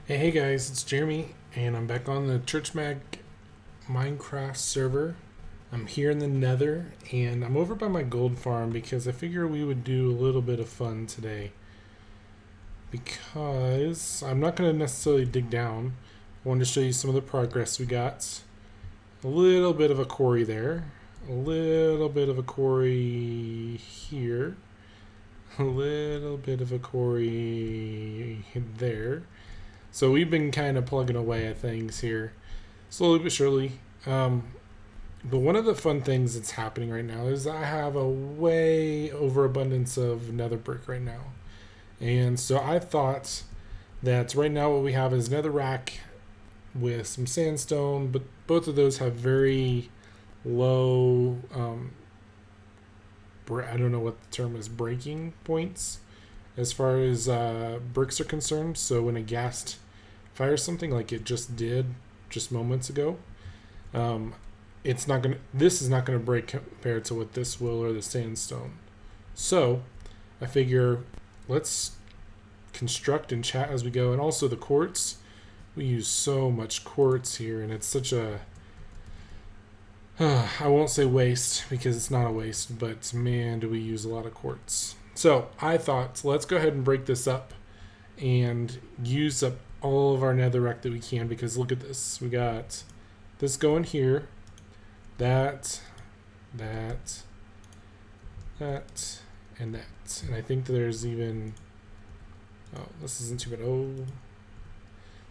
Hey guys, it's Jeremy, and I'm back on the Church Mag Minecraft server. I'm here in the Nether, and I'm over by my gold farm because I figure we would do a little bit of fun today. Because I'm not going to necessarily dig down. I wanted to show you some of the progress we got. A little bit of a quarry there, a little bit of a quarry here, a little bit of a quarry there. So we've been kind of plugging away at things here, slowly but surely. But one of the fun things that's happening right now is I have a way overabundance of nether brick right now. And so I thought that right now what we have is nether rack with some sandstone, but both of those have very low, I don't know what the term is, breaking points as far as bricks are concerned. So when a ghast fires something like it just did just moments ago, it's not gonna. This is not gonna break compared to what this will or the sandstone. So I figure let's construct and chat as we go, and also the quartz. We use so much quartz here, and it's such a I won't say waste because it's not a waste, but man, do we use a lot of quartz. So I thought, let's go ahead and break this up and use up all of our netherrack that we can, because look at this. We got this going here, that, that, that, and that. And I think there's even, oh, this isn't too bad. Oh,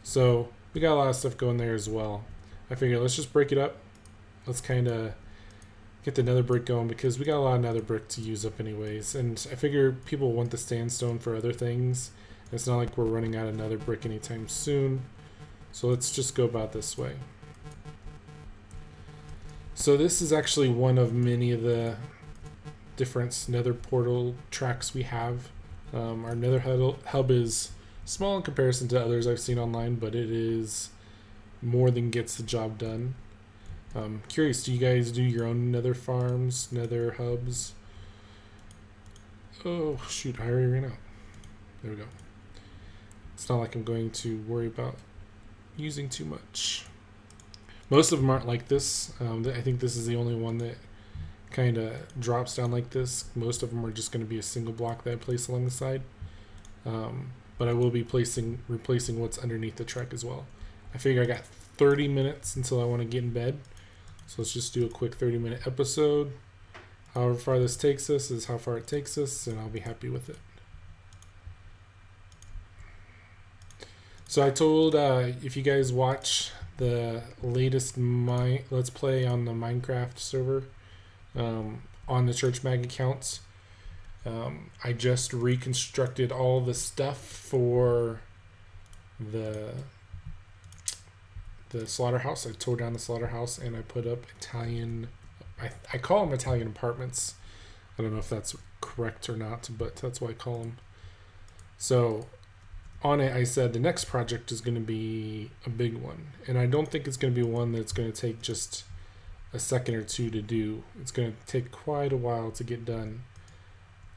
so we got a lot of stuff going there as well. I figured let's just break it up. Let's kind of get the nether brick going because we got a lot of nether brick to use up anyways. And I figure people want the sandstone for other things. It's not like we're running out of nether brick anytime soon. So let's just go about this way. So this is actually one of many of the different nether portal tracks we have. Our nether hub is small in comparison to others I've seen online, but it is more than gets the job done. Curious, do you guys do your own nether farms, nether hubs? Oh, shoot, I already ran out. There we go. It's not like I'm going to worry about using too much. Most of them aren't like this. I think this is the only one that kind of drops down like this. Most of them are just going to be a single block that I place along the side. But I will be replacing what's underneath the track as well. I figure I got 30 minutes until I want to get in bed. So let's just do a quick 30-minute episode. However far this takes us is how far it takes us, and I'll be happy with it. So I told if you guys watch the latest Let's Play on the Minecraft server on the Church Mag accounts, I just reconstructed all the stuff for the slaughterhouse. I tore down the slaughterhouse and I put up Italian, I call them Italian apartments. I don't know if that's correct or not, but that's what I call them. So on it, I said the next project is going to be a big one. And I don't think it's going to be one that's going to take just a second or two to do. It's going to take quite a while to get done.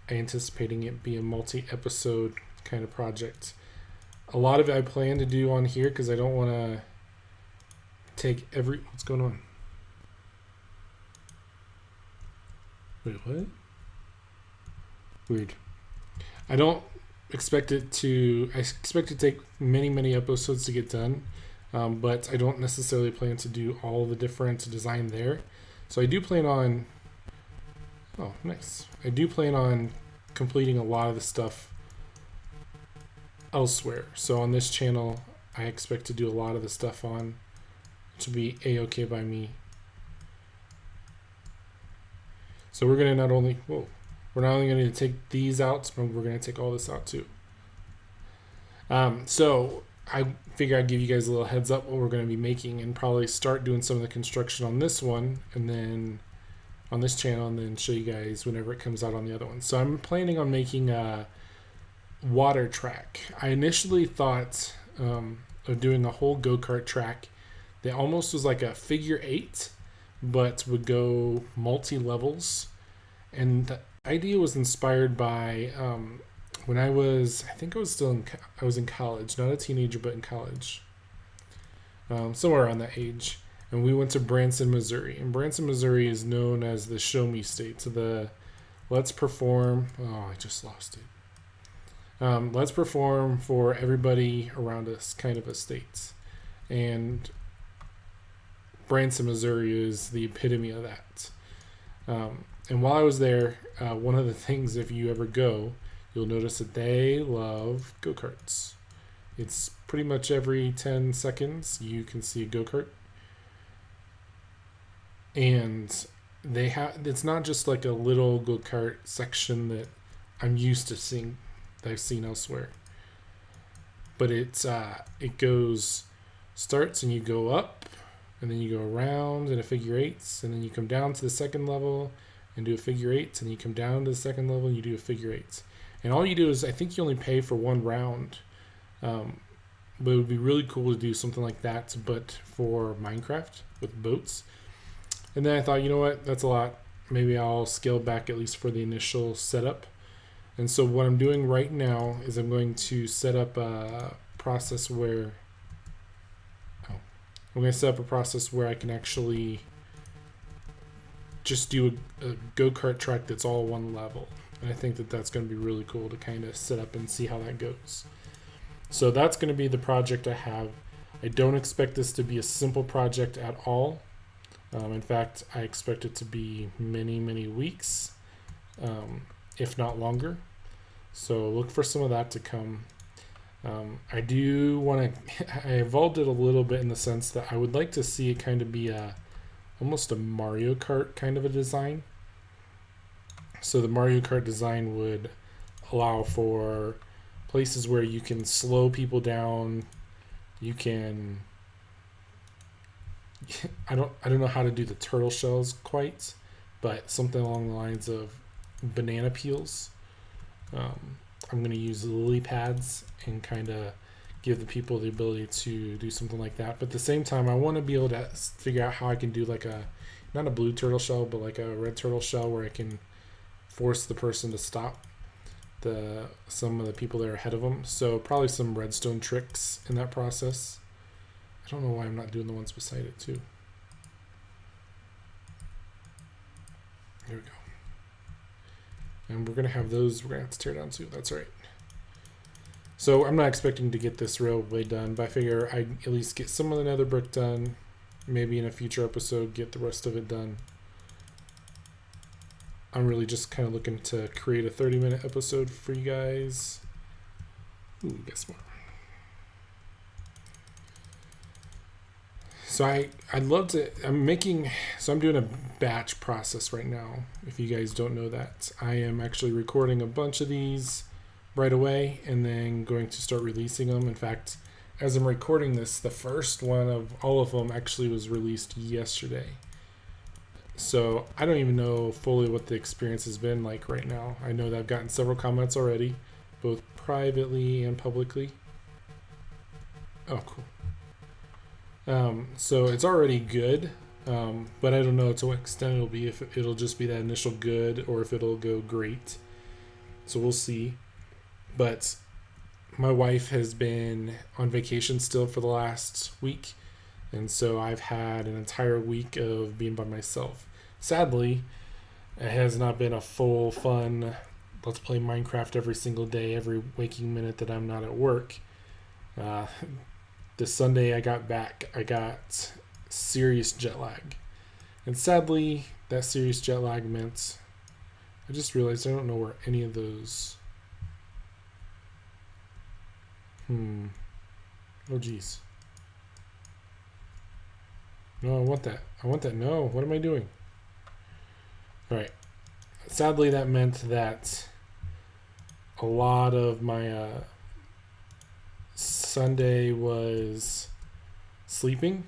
I'm anticipating it be a multi-episode kind of project. A lot of it I plan to do on here because I don't want to take what's going on? Wait, what? Weird. I expect it to take many episodes to get done, but I don't necessarily plan to do all the different design there. So I do plan on, oh nice, I do plan on completing a lot of the stuff elsewhere. So on this channel I expect to do a lot of the stuff on to be a-okay by me. So we're gonna not only gonna take these out, but we're gonna take all this out too. So I figure I'd give you guys a little heads up what we're gonna be making and probably start doing some of the construction on this one and then on this channel, and then show you guys whenever it comes out on the other one. So I'm planning on making a water track. I initially thought of doing a whole go-kart track that almost was like a figure 8, but would go multi-levels. And the idea was inspired by when I think I was still I was in college, not a teenager, but in college, somewhere around that age. And we went to Branson, Missouri. And Branson, Missouri is known as the show me state. So the let's perform. Oh, I just lost it. Let's perform for everybody around us kind of a state. And Branson, Missouri is the epitome of that. And while I was there, one of the things, if you ever go, you'll notice that they love go-karts. It's pretty much every 10 seconds you can see a go-kart. And they have, it's not just like a little go-kart section that I'm used to seeing, that I've seen elsewhere. But it starts and you go up, and then you go around in a figure eights, and then you come down to the second level and do a figure eights, and you come down to the second level and you do a figure eights. And all you do is, I think you only pay for one round. But it would be really cool to do something like that, but for Minecraft with boats. And then I thought, you know what, that's a lot. Maybe I'll scale back at least for the initial setup. And so what I'm doing right now is I'm going to set up a process where I can actually just do a go-kart track that's all one level. And I think that that's going to be really cool to kind of set up and see how that goes. So that's going to be the project I have. I don't expect this to be a simple project at all. In fact, I expect it to be many, many weeks, if not longer. So look for some of that to come. I do want to, I evolved it a little bit in the sense that I would like to see it kind of be almost a Mario Kart kind of a design. So the Mario Kart design would allow for places where you can slow people down. You can, I don't know how to do the turtle shells quite, but something along the lines of banana peels. I'm going to use lily pads and kind of give the people the ability to do something like that. But at the same time, I want to be able to figure out how I can do like not a blue turtle shell, but like a red turtle shell where I can force the person to stop some of the people that are ahead of them. So probably some redstone tricks in that process. I don't know why I'm not doing the ones beside it too. Here we go. And we're going to have those we're going to have to tear down too. That's right. So I'm not expecting to get this railway done, but I figure I'd at least get some of the nether brick done. Maybe in a future episode, get the rest of it done. I'm really just kind of looking to create a 30-minute episode for you guys. Ooh, guess what? So I'd love to, I'm doing a batch process right now. If you guys don't know that, I am actually recording a bunch of these right away and then going to start releasing them. In fact, as I'm recording this, the first one of all of them actually was released yesterday. So I don't even know fully what the experience has been like right now. I know that I've gotten several comments already, both privately and publicly. Oh, cool. So it's already good, but I don't know to what extent it'll be, if it'll just be that initial good or if it'll go great. So we'll see. But my wife has been on vacation still for the last week, and so I've had an entire week of being by myself. Sadly, it has not been a full, fun, let's play Minecraft every single day, every waking minute that I'm not at work. This Sunday I got back, I got serious jet lag. And sadly, that serious jet lag meant, I just realized I don't know where any of those... Oh, geez. No, I want that. No, what am I doing? Alright. Sadly, that meant that a lot of my Sunday was sleeping.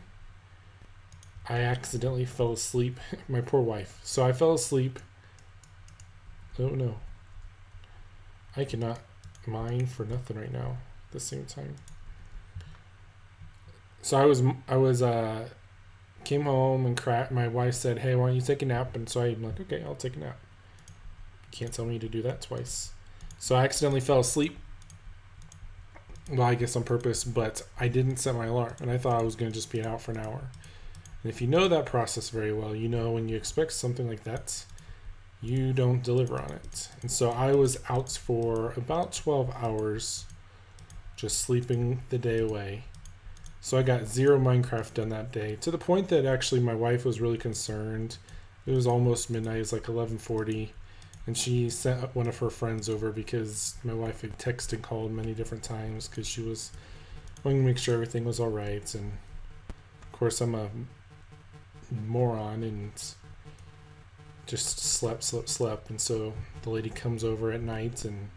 I accidentally fell asleep. My poor wife. So I fell asleep. Oh, no. I cannot mine for nothing right now at the same time. So I was came home and my wife said, "Hey, why don't you take a nap?" And so I'm like, "Okay, I'll take a nap." You can't tell me to do that twice. So I accidentally fell asleep. Well, I guess on purpose, but I didn't set my alarm, and I thought I was going to just be out for an hour. And if you know that process very well, you know when you expect something like that, you don't deliver on it. And so I was out for about 12 hours, just sleeping the day away. So I got 0 Minecraft done that day, to the point that actually my wife was really concerned. It was almost midnight, it was like 11:40. And she sent one of her friends over because my wife had texted and called many different times because she was wanting to make sure everything was all right. And of course, I'm a moron and just slept. And so the lady comes over at night and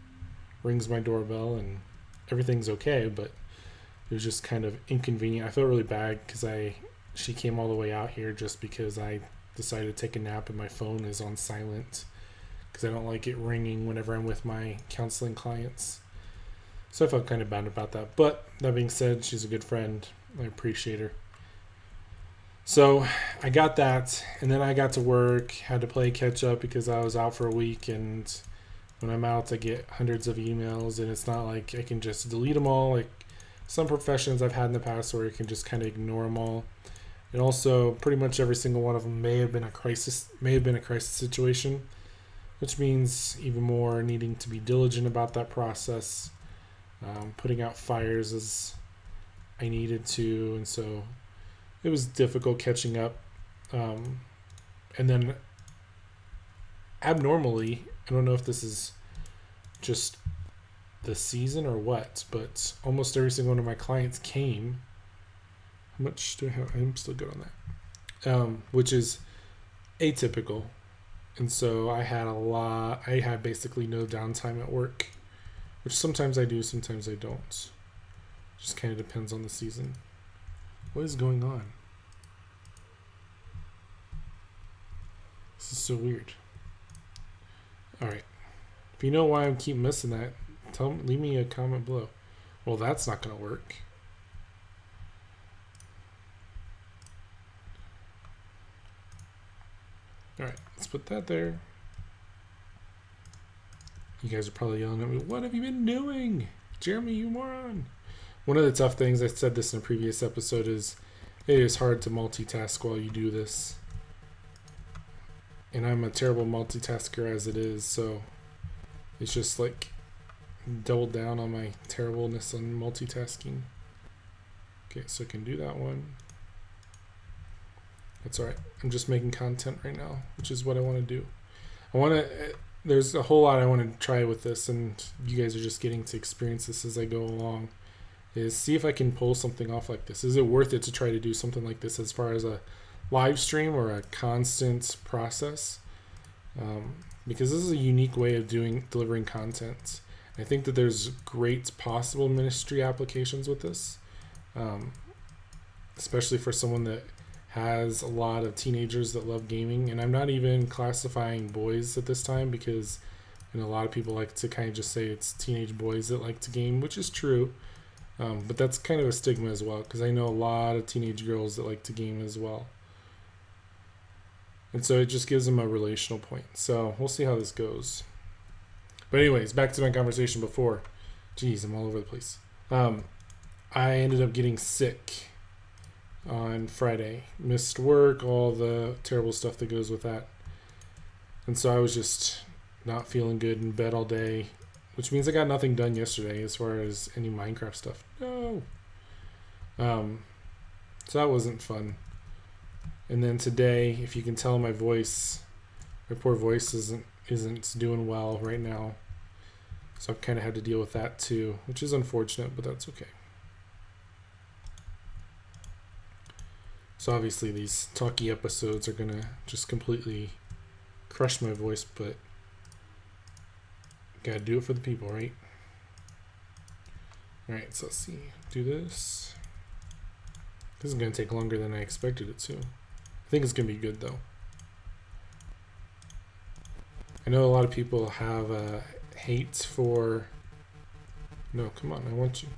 rings my doorbell, and everything's okay, but it was just kind of inconvenient. I felt really bad because she came all the way out here just because I decided to take a nap and my phone is on silent, because I don't like it ringing whenever I'm with my counseling clients. So I felt kind of bad about that. But that being said, she's a good friend. I appreciate her. So I got that, and then I got to work, had to play catch up because I was out for a week, and when I'm out I get hundreds of emails, and it's not like I can just delete them all like some professions I've had in the past where you can just kind of ignore them all. And also pretty much every single one of them may have been a crisis situation, which means even more needing to be diligent about that process, putting out fires as I needed to, and so it was difficult catching up. And then abnormally, I don't know if this is just the season or what, but almost every single one of my clients came. How much do I have? I'm still good on that, which is atypical. And so I had basically no downtime at work, which sometimes I do, sometimes I don't. Just kind of depends on the season. What is going on? This is so weird. Alright. If you know why I keep missing that, leave me a comment below. Well, that's not going to work. Alright, let's put that there. You guys are probably yelling at me, what have you been doing? Jeremy, you moron. One of the tough things, I said this in a previous episode, is it is hard to multitask while you do this. And I'm a terrible multitasker as it is, so it's just like double down on my terribleness on multitasking. Okay, so I can do that one. That's alright. I'm just making content right now, which is what I want to do. There's a whole lot I want to try with this, and you guys are just getting to experience this as I go along, is see if I can pull something off like this. Is it worth it to try to do something like this as far as a live stream or a constant process? Because this is a unique way of delivering content. I think that there's great possible ministry applications with this, especially for someone that has a lot of teenagers that love gaming. And I'm not even classifying boys at this time, because a lot of people like to kind of just say it's teenage boys that like to game, which is true. But that's kind of a stigma as well, because I know a lot of teenage girls that like to game as well. And so it just gives them a relational point. So we'll see how this goes. But anyways, back to my conversation before. Jeez, I'm all over the place. I ended up getting sick on Friday. Missed work, all the terrible stuff that goes with that. And so I was just not feeling good in bed all day, which means I got nothing done yesterday as far as any Minecraft stuff. No. So that wasn't fun. And then today, if you can tell my voice, my poor voice isn't doing well right now. So I've kind of had to deal with that too, which is unfortunate, but that's okay. So obviously these talky episodes are gonna just completely crush my voice, but gotta do it for the people, right? Alright, so let's see. Do this. This is gonna take longer than I expected it to. I think it's gonna be good though. I know a lot of people have hate for... No, come on, I want you.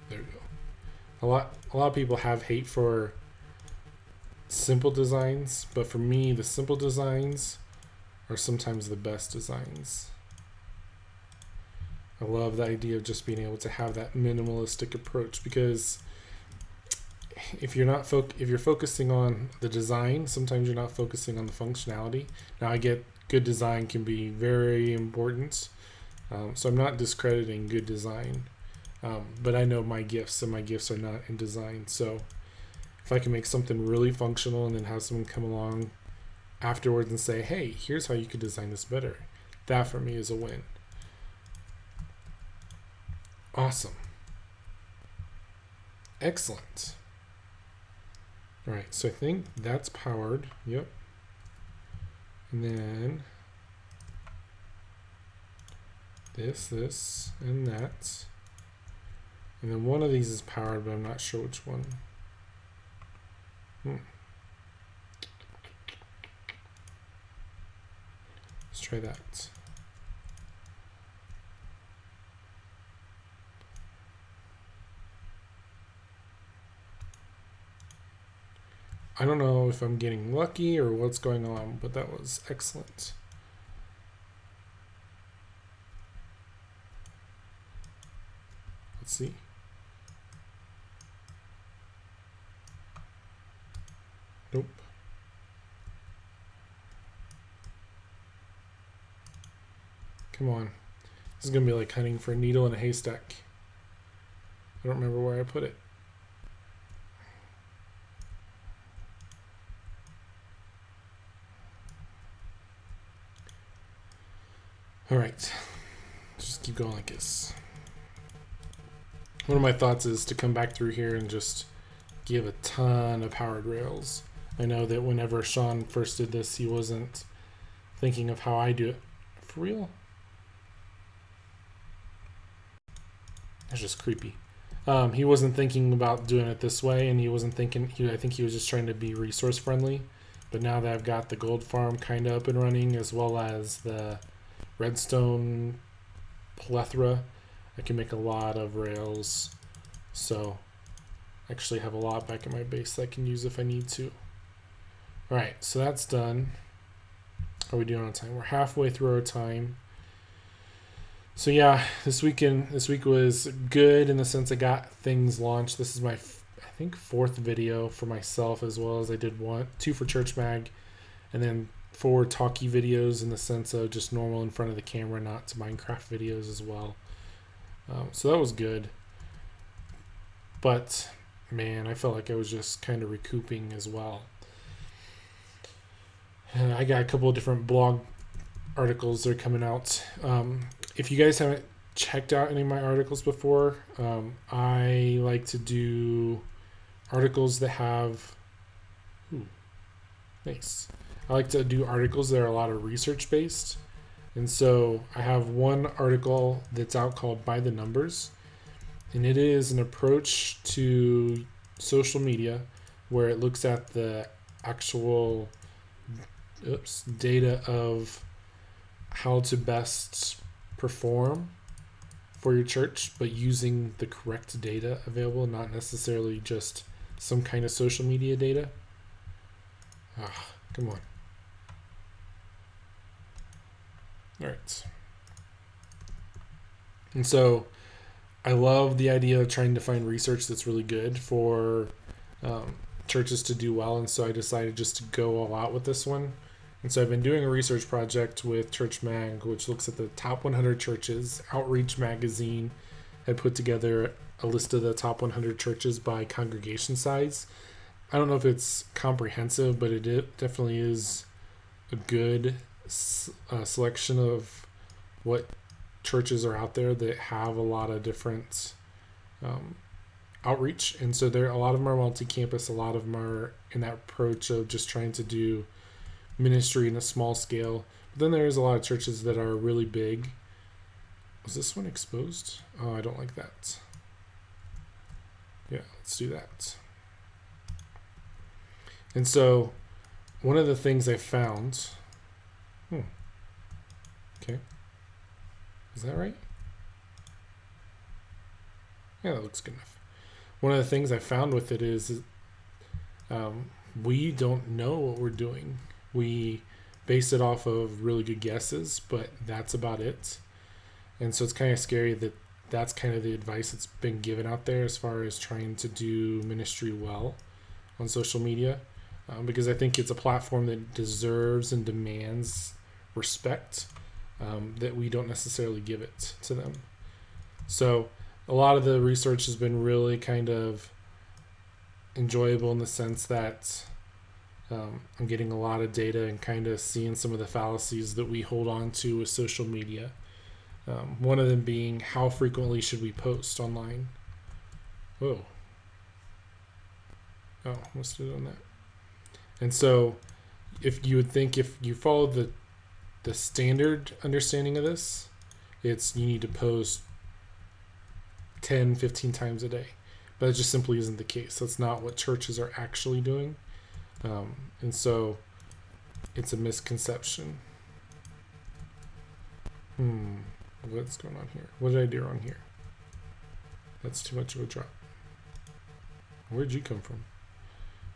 There we go. A lot of people have hate for simple designs, but for me, the simple designs are sometimes the best designs. I love the idea of just being able to have that minimalistic approach, because if you're focusing on the design, sometimes you're not focusing on the functionality. Now, I get good design can be very important, so I'm not discrediting good design, but I know my gifts, and my gifts are not in design. So if I can make something really functional and then have someone come along afterwards and say, hey, here's how you could design this better, that for me is a win. Awesome. Excellent. All right, so I think that's powered. Yep. And then this, and that. And then one of these is powered, but I'm not sure which one. Let's try that. I don't know if I'm getting lucky or what's going on, but that was excellent. Let's see. Nope. Come on. This is going to be like hunting for a needle in a haystack. I don't remember where I put it. All right, just keep going like this. One of my thoughts is to come back through here and just give a ton of powered rails. I know that whenever Sean first did this, he wasn't thinking of how I do it. For real? That's just creepy. He wasn't thinking about doing it this way, and he wasn't thinking, I think he was just trying to be resource friendly. But now that I've got the gold farm kind of up and running, as well as the redstone plethora, I can make a lot of rails. So I actually have a lot back in my base that I can use if I need to. All right, so that's done. How are we doing on time? We're halfway through our time. So yeah, this week was good in the sense I got things launched. This is my, I think, 4th video for myself, as well as I did 2 for Church Mag, and then 4 talkie videos in the sense of just normal in front of the camera, not to Minecraft videos as well. So that was good. But man, I felt like I was just kind of recouping as well. And I got a couple of different blog articles that are coming out. If you guys haven't checked out any of my articles before, I like to do articles that have... nice. I like to do articles that are a lot of research based. And so I have one article that's out called By the Numbers. And it is an approach to social media where it looks at the actual data of how to best perform for your church, but using the correct data available, not necessarily just some kind of social media data. Come on. All right. And so I love the idea of trying to find research that's really good for churches to do well. And so I decided just to go all out with this one. And so I've been doing a research project with Church Mag, which looks at the top 100 churches. Outreach Magazine had put together a list of the top 100 churches by congregation size. I don't know if it's comprehensive, but it definitely is a good selection of what churches are out there that have a lot of different outreach. And so a lot of them are multi-campus, a lot of them are in that approach of just trying to do ministry in a small scale. But then there's a lot of churches that are really big. Was this one exposed? Oh, I don't like that. Yeah, let's do that. And so one of the things I found... Okay. Is that right? Yeah, that looks good enough. One of the things I found with it is we don't know what we're doing. We base it off of really good guesses, but that's about it. And so it's kind of scary that that's kind of the advice that's been given out there as far as trying to do ministry well on social media, because I think it's a platform that deserves and demands respect, that we don't necessarily give it to them. So a lot of the research has been really kind of enjoyable in the sense that I'm getting a lot of data and kind of seeing some of the fallacies that we hold on to with social media. One of them being, how frequently should we post online? Whoa. Oh, must have done that. And so if you would think, if you follow the standard understanding of this, it's you need to post 10, 15 times a day. But it just simply isn't the case. That's not what churches are actually doing. And so it's a misconception. What's going on here? What did I do wrong here? That's too much of a drop. Where'd you come from?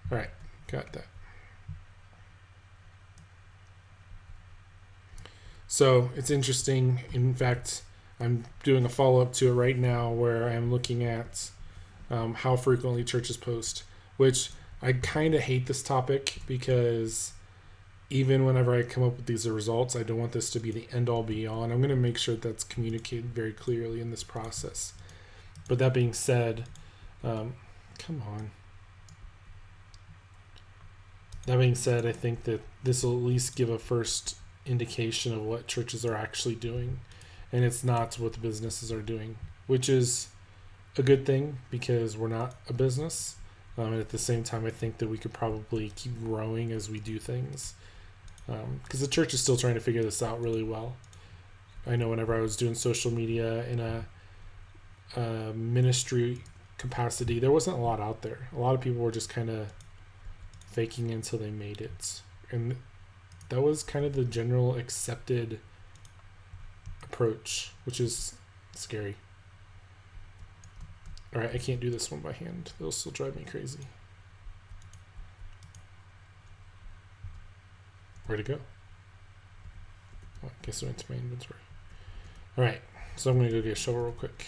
All right, got that. So it's interesting. In fact, I'm doing a follow-up to it right now where I'm looking at how frequently churches post, which I kind of hate this topic because even whenever I come up with these results, I don't want this to be the end-all be-all, and I'm going to make sure that's communicated very clearly in this process. But that being said, come on. That being said, I think that this will at least give a first indication of what churches are actually doing, and it's not what the businesses are doing, which is a good thing because we're not a business. And at the same time, I think that we could probably keep growing as we do things, because the church is still trying to figure this out really well. I know whenever I was doing social media in a ministry capacity, there wasn't a lot out there. A lot of people were just kind of faking until they made it, and that was kind of the general accepted approach, which is scary. All right, I can't do this one by hand. It'll still drive me crazy. Where'd it go? Oh, I guess it went to my inventory. All right, so I'm going to go get a shovel real quick.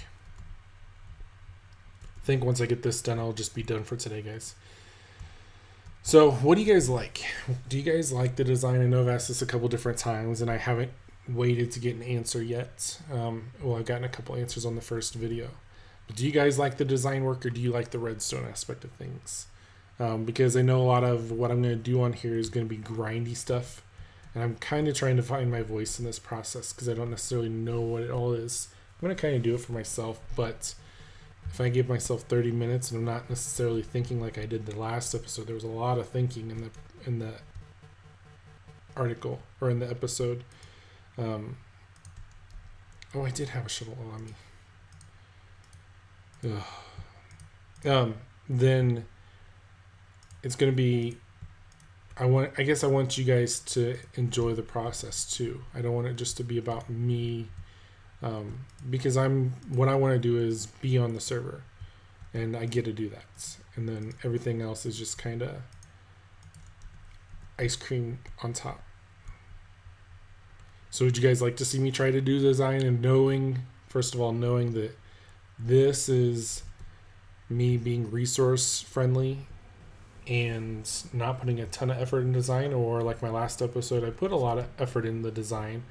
I think once I get this done, I'll just be done for today, guys. So what do you guys like? Do you guys like the design? I know I've asked this a couple different times, and I haven't waited to get an answer yet. Well, I've gotten a couple answers on the first video. But do you guys like the design work, or do you like the redstone aspect of things? Because I know a lot of what I'm going to do on here is going to be grindy stuff, and I'm kind of trying to find my voice in this process because I don't necessarily know what it all is. I'm going to kind of do it for myself, but if I give myself 30 minutes and I'm not necessarily thinking like I did the last episode, there was a lot of thinking in the article or in the episode. Oh, I did have a shovel on me. Then it's going to be, I guess I want you guys to enjoy the process too. I don't want it just to be about me, because what I want to do is be on the server, and I get to do that. And then everything else is just kind of ice cream on top. So would you guys like to see me try to do design, and first of all, knowing that this is me being resource friendly and not putting a ton of effort in design, or like my last episode, I put a lot of effort in the design,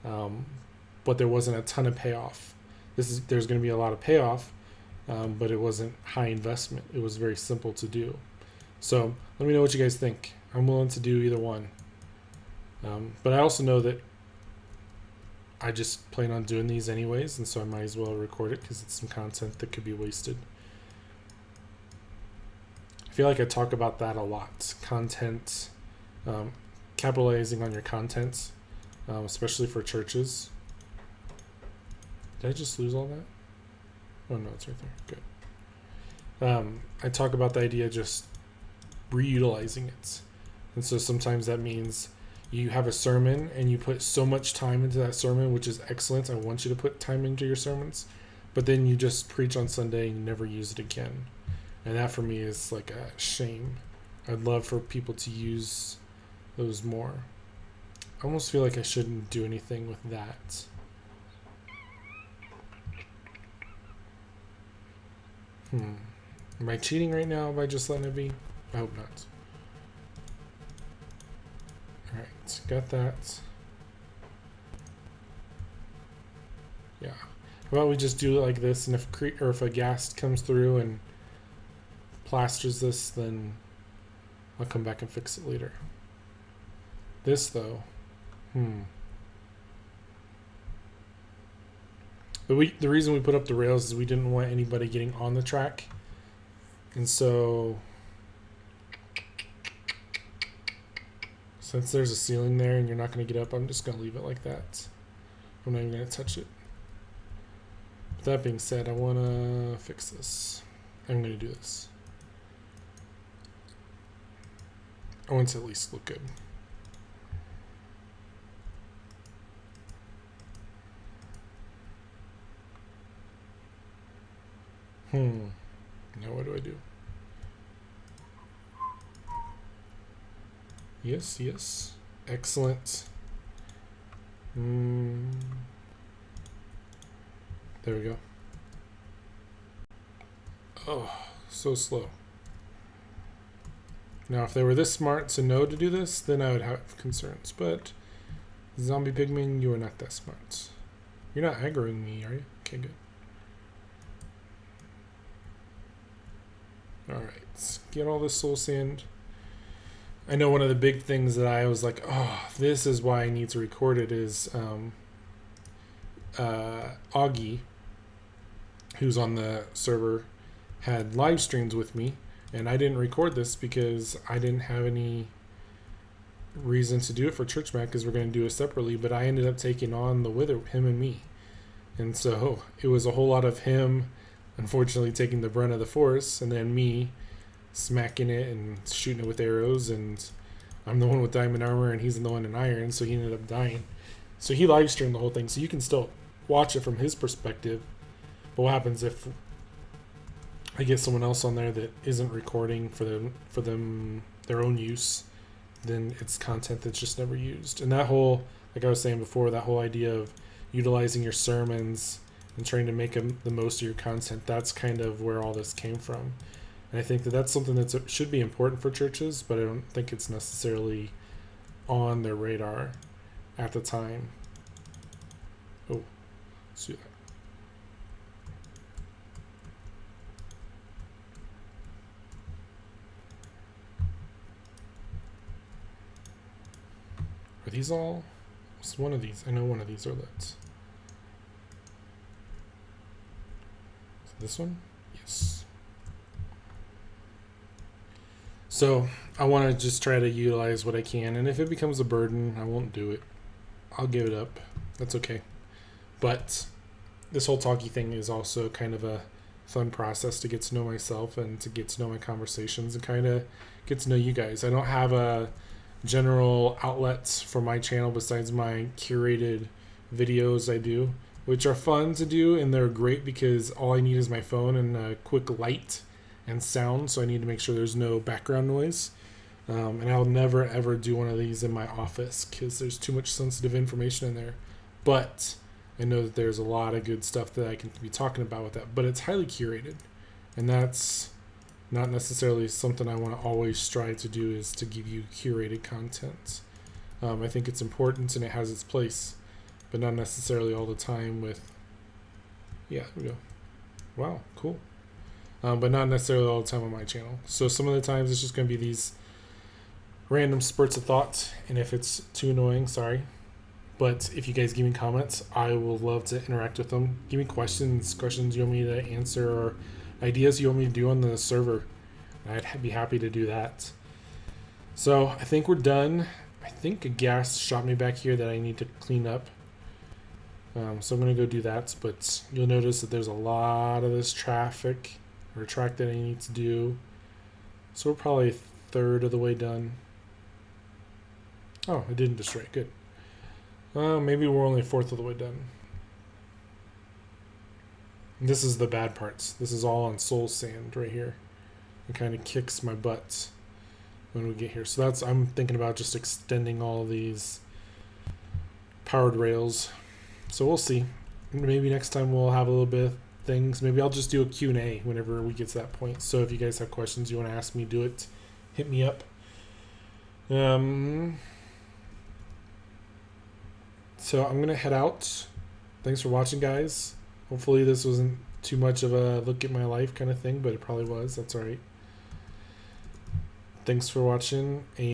but there wasn't a ton of payoff. There's going to be a lot of payoff, but it wasn't high investment. It was very simple to do. So let me know what you guys think. I'm willing to do either one. But I also know that I just plan on doing these anyways, and so I might as well record it because it's some content that could be wasted. I feel like I talk about that a lot. Content, capitalizing on your content, especially for churches. Did I just lose all that? Oh no, it's right there. Good. I talk about the idea of just reutilizing it. And so sometimes that means you have a sermon and you put so much time into that sermon, which is excellent. I want you to put time into your sermons, but then you just preach on Sunday and you never use it again. And that for me is like a shame. I'd love for people to use those more. I almost feel like I shouldn't do anything with that. Am I cheating right now by just letting it be? I hope not. Alright, got that. Yeah. How about we just do it like this, and if a ghast comes through and plasters this, then I'll come back and fix it later. This though, But the reason we put up the rails is we didn't want anybody getting on the track. And so, since there's a ceiling there and you're not going to get up, I'm just going to leave it like that. I'm not even going to touch it. With that being said, I want to fix this. I'm going to do this. I want it to at least look good. Now what do I do? Yes, yes. Excellent. There we go. Oh, so slow. Now, if they were this smart to know to do this, then I would have concerns. But, zombie pigmen, you are not that smart. You're not aggroing me, are you? Okay, good. Alright, get all this soul sand. I know one of the big things that I was like, oh, this is why I need to record it is Augie, who's on the server, had live streams with me, and I didn't record this because I didn't have any reason to do it for Church Mac because we're going to do it separately, but I ended up taking on the Wither, him and me. And so it was a whole lot of him unfortunately taking the brunt of the force, and then me smacking it and shooting it with arrows, and I'm the one with diamond armor and he's the one in iron, so he ended up dying. So he live streamed the whole thing, so you can still watch it from his perspective. But what happens if I get someone else on there that isn't recording for them their own use, then it's content that's just never used. And that whole, like I was saying before, that whole idea of utilizing your sermons and trying to make the most of your content, that's kind of where all this came from. And I think that that's something that should be important for churches, but I don't think it's necessarily on their radar at the time. Oh, let's do that. Are these all? What's one of these? I know one of these are lit. This one? Yes. So I want to just try to utilize what I can, and if it becomes a burden, I won't do it. I'll give it up. That's okay. But this whole talkie thing is also kind of a fun process to get to know myself and to get to know my conversations and kind of get to know you guys. I don't have a general outlet for my channel besides my curated videos I do, which are fun to do, and they're great because all I need is my phone and a quick light and sound, so I need to make sure there's no background noise. And I'll never ever do one of these in my office because there's too much sensitive information in there. But I know that there's a lot of good stuff that I can be talking about with that, but it's highly curated, and that's not necessarily something I want to always strive to do, is to give you curated content. I think it's important and it has its place, but not necessarily all the time with, yeah, there we go. Wow, cool. But not necessarily all the time on my channel. So some of the times it's just going to be these random spurts of thought, and if it's too annoying, sorry. But if you guys give me comments, I will love to interact with them. Give me questions you want me to answer, or ideas you want me to do on the server. I'd be happy to do that. So I think we're done. I think a gas shot me back here that I need to clean up. So I'm going to go do that, but you'll notice that there's a lot of this traffic or track that I need to do. So we're probably a third of the way done. Oh, it didn't destroy it. Good. Maybe we're only a fourth of the way done. And this is the bad parts. This is all on soul sand right here. It kind of kicks my butt when we get here. So I'm thinking about just extending all of these powered rails. So we'll see. Maybe next time we'll have a little bit of things. Maybe I'll just do a Q&A whenever we get to that point. So if you guys have questions you want to ask me, do it. Hit me up. So I'm going to head out. Thanks for watching, guys. Hopefully this wasn't too much of a look at my life kind of thing, but it probably was. That's all right. Thanks for watching.